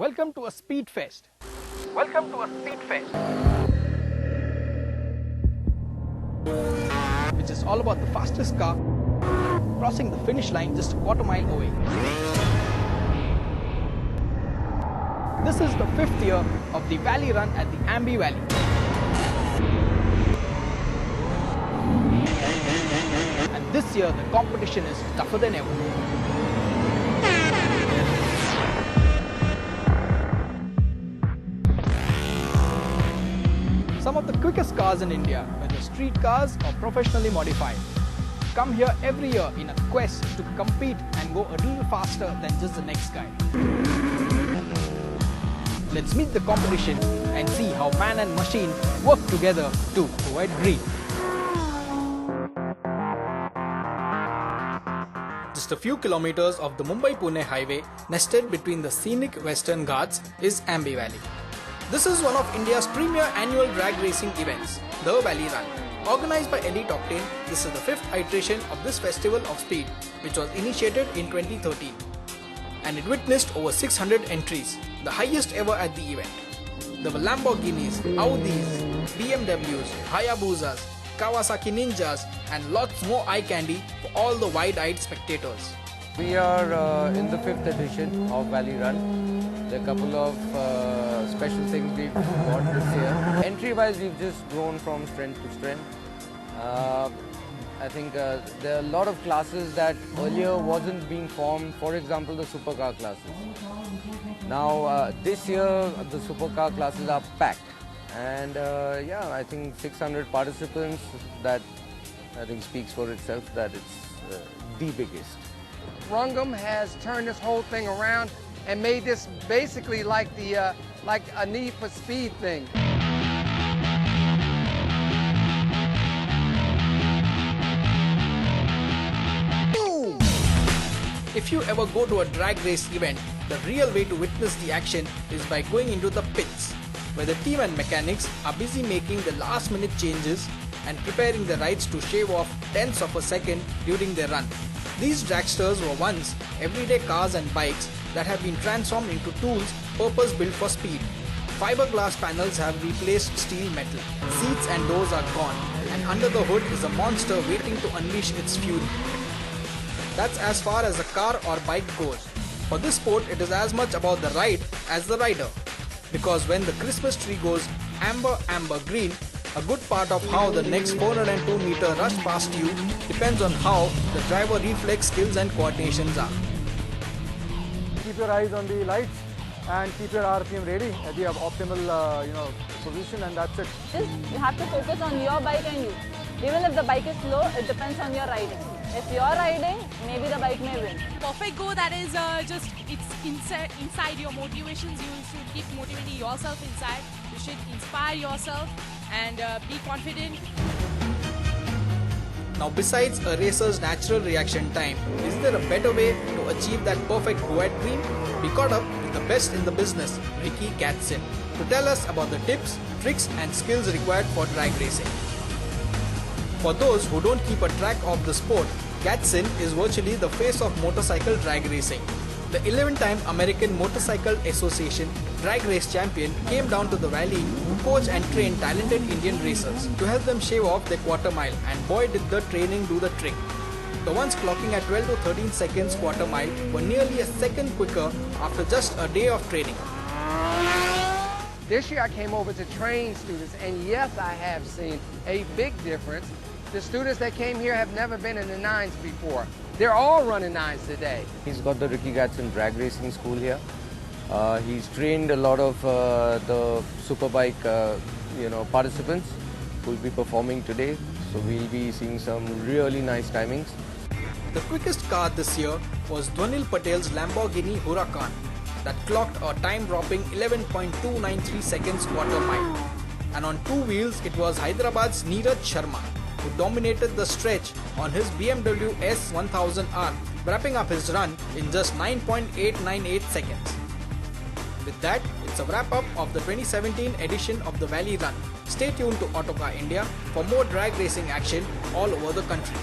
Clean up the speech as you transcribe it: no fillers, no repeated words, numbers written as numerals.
Welcome to a speed fest. Welcome to a speed fest. Which is all about the fastest car crossing the finish line just a quarter mile away. This is the 5th year of the Valley Run at the Aamby Valley. And this year the competition is tougher than ever. Some of the quickest cars in India, whether street cars or professionally modified, come here every year in a quest to compete and go a little faster than just the next guy. Let's meet the competition and see how man and machine work together to provide green. Just a few kilometers of the Mumbai-Pune highway, nested between the scenic Western Ghats, is Aamby Valley. This is one of India's premier annual drag racing events, the Valley Run. Organized by Elite Octane, this is the 5th iteration of this festival of speed, which was initiated in 2013. And it witnessed over 600 entries, the highest ever at the event. There were Lamborghinis, Audis, BMWs, Hayabusas, Kawasaki Ninjas, and lots more eye candy for all the wide-eyed spectators. We are in the 5th edition of Valley Run. There are a couple of special things we've got this year. Entry-wise, we've just grown from strength to strength. I think there are a lot of classes that earlier wasn't being formed. For example, the supercar classes. Now, this year, the supercar classes are packed. And yeah, I think 600 participants, that I think speaks for itself that it's the biggest. Rungam has turned this whole thing around and made this basically like a Need for Speed thing. If you ever go to a drag race event, the real way to witness the action is by going into the pits, where the team and mechanics are busy making the last minute changes and preparing the rides to shave off tenths of a second during their run. These dragsters were once everyday cars and bikes that have been transformed into tools purpose-built for speed. Fiberglass panels have replaced steel metal. Seats and doors are gone, and under the hood is a monster waiting to unleash its fury. That's as far as a car or bike goes. For this sport, it is as much about the ride as the rider. Because when the Christmas tree goes amber, amber, green, a good part of how the next 402 meter rush past you depends on how the driver reflex skills and coordinations are. Keep your eyes on the lights and keep your RPM ready at the optimal position, and that's it. Just you have to focus on your bike and you. Even if the bike is slow, it depends on your riding. If you're riding, maybe the bike may win. Perfect go, that is it's inside your motivations. You should keep motivating yourself inside. You should inspire yourself and be confident. Now, besides a racer's natural reaction time, is there a better way to achieve that perfect go-at green? We caught up with the best in the business, Ricky Gatson, to tell us about the tips, tricks and skills required for drag racing. For those who don't keep a track of the sport, Gatson is virtually the face of motorcycle drag racing. The 11-time American Motorcycle Association drag race champion came down to the valley to coach and train talented Indian racers to help them shave off their quarter mile, and boy did the training do the trick. The ones clocking at 12 to 13 seconds quarter mile were nearly a second quicker after just a day of training. This year I came over to train students, and yes, I have seen a big difference. The students that came here have never been in the 9s before. They're all running 9s today. He's got the Ricky Gatson drag racing school here. He's trained a lot of the superbike participants who will be performing today. So we'll be seeing some really nice timings. The quickest car this year was Dhwanil Patel's Lamborghini Huracan that clocked a time-dropping 11.293 seconds quarter mile. And on two wheels, it was Hyderabad's Neeraj Sharma, who dominated the stretch on his BMW S1000R, wrapping up his run in just 9.898 seconds. With that, it's a wrap-up of the 2017 edition of the Valley Run. Stay tuned to Autocar India for more drag racing action all over the country.